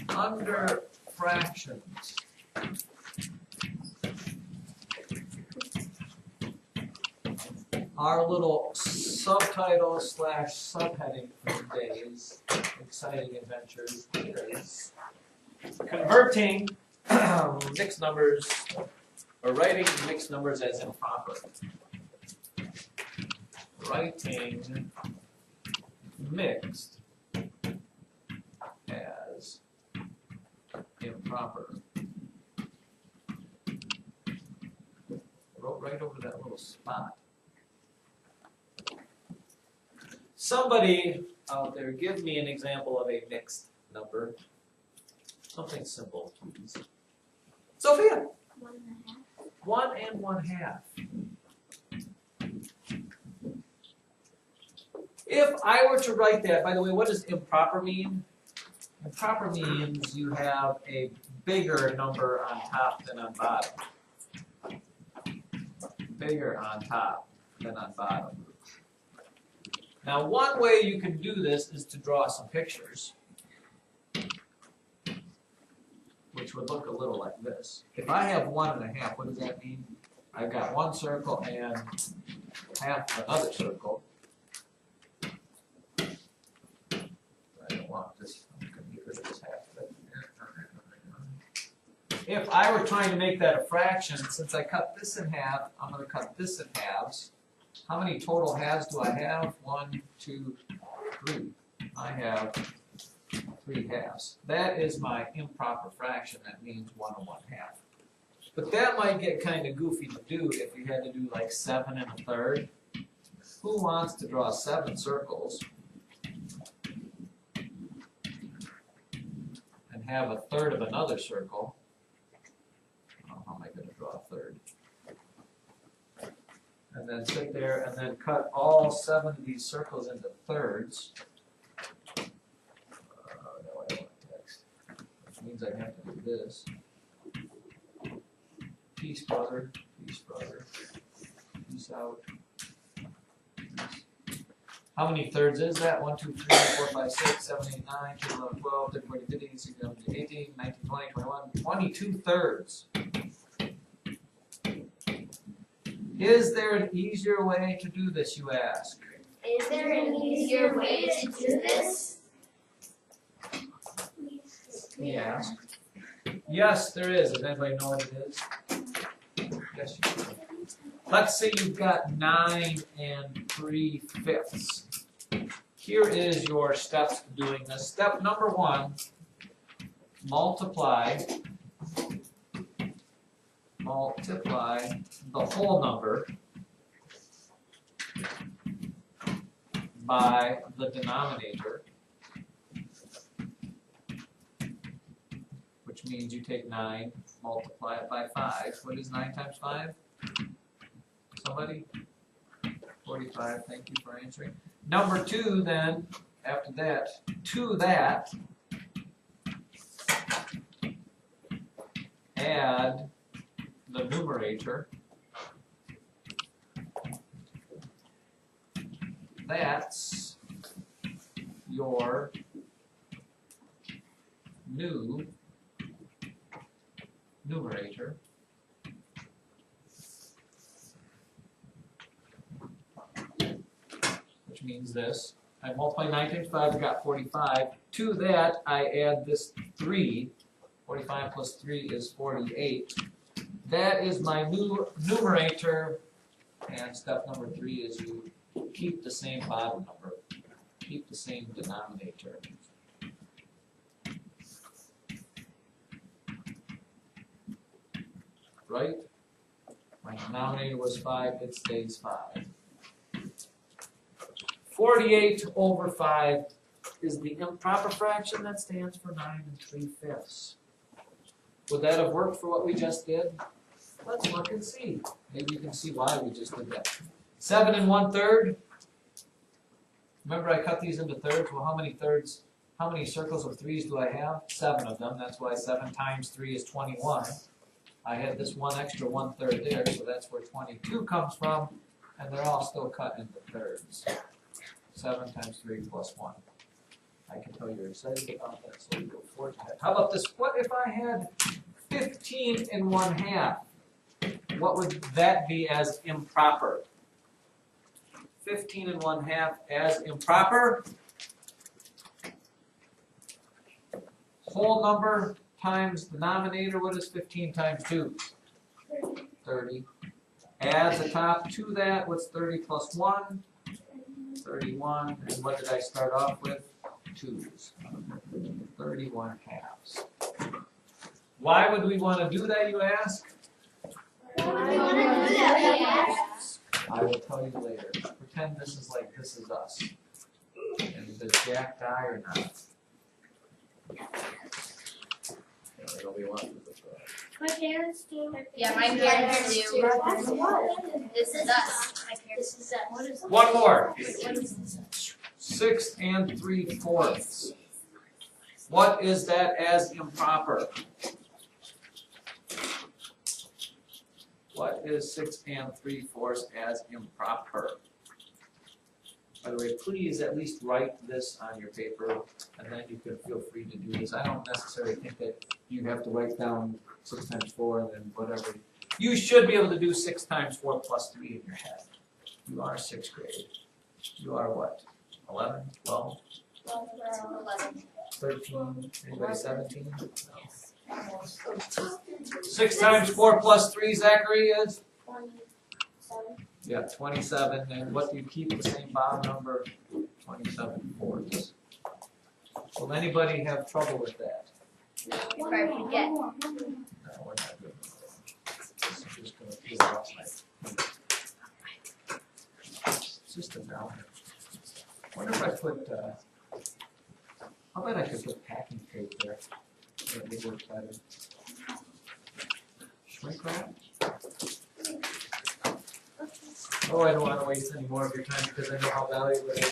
Under fractions, our little subtitle slash subheading for today's exciting adventures is converting mixed numbers, or writing mixed numbers as improper. Writing mixed as improper. Wrote right over that little spot. Somebody out there, give me an example of a mixed number. Something simple, please. Sophia? 1.5. 1 and 1/2. If I were to write that, by the way, what does improper mean? Improper means you have a bigger number on top than on bottom. Bigger on top than on bottom. Now, one way you can do this is to draw some pictures, which would look a little like this. If I have 1 1/2, what does that mean? I've got one circle and half of another circle. I don't want this. I'm going to get rid of this half of it. If I were trying to make that a fraction, since I cut this in half, I'm going to cut this in halves. How many total halves do I have? 1, 2, 3. I have 3 halves. That is my improper fraction. That means 1 and 1/2. But that might get kind of goofy to do if you had to do like 7 1/3. Who wants to draw 7 circles and have 1/3 of another circle? Oh, how am I going to draw 1/3? And then sit there and then cut all 7 of these circles into thirds. No, I don't want text. Which means I have to do this. Peace, brother. Peace, brother. Peace out. Peace. How many thirds is that? 1, 2, 3, 4, 5, 6, 7, 8, 9, 10, 11, 12, 13, 14, 15, 16, 17, 18, 19, 20, 21, 22 thirds. Is there an easier way to do this, you ask? Is there an easier way to do this? Yeah. Yes, there is. Does anybody know what it is? Yes, you do. Let's say you've got 9 3/5. Here is your steps to doing this. Step number 1, multiply the whole number by the denominator, which means you take 9, multiply it by 5. What is 9 times 5? Somebody? 45, thank you for answering. Number 2 then, after that, to that, add the numerator. That's your new numerator. Which means this. I multiply 9 times 5, I got 45. To that, I add this 3. 45 plus 3 is 48. That is my new numerator. And step number 3 is you keep the same bottom number. Keep the same denominator. Right? My denominator was 5, it stays 5. 48 over 5 is the improper fraction that stands for 9 3/5. Would that have worked for what we just did? Let's look and see. Maybe you can see why we just did that. 7 1/3. Remember I cut these into thirds? Well, how many thirds, how many circles of 3s do I have? 7 of them. That's why 7 times 3 is 21. I had this one extra 1/3 there, so that's where 22 comes from. And they're all still cut into thirds. 7 times 3 plus 1. I can tell you're excited about that, so we go forward to that. How about this? What if I had 15 and 1/2? What would that be as improper? 15 and 1/2 as improper. Whole number times denominator, what is 15 times 2? 30. Add the top to that, what's 30 plus 1? 31. And what did I start off with? 2's. 31 halves. Why would we want to do that, you ask? I will tell you later. Pretend this is like this is us. And does Jack die or not? It'll be one. My parents do. Yeah, my parents do. This is us. My parents. This is that. What is that? One more. What is this? 6 3/4. What is that as improper? What is 6 3/4 as improper? By the way, please at least write this on your paper, and then you can feel free to do this. I don't necessarily think that you have to write down 6 times 4 and then whatever. You should be able to do 6 times 4 plus 3 in your head. You are 6th grade. You are what? 11, 12, 11. 13, anybody 17? No. 6 times 4 plus 3, Zachary, is? 27. Yeah, 27. And what do you keep the same bottom number? 27 fourths. Will anybody have trouble with that? If I forget. No, we're not good. I'm just going to peel off my. It's just a down. I wonder if I put. How about I could put packing tape there? That would work better. Shrink wrap? Oh, I don't want to waste any more of your time because I know how valuable it is.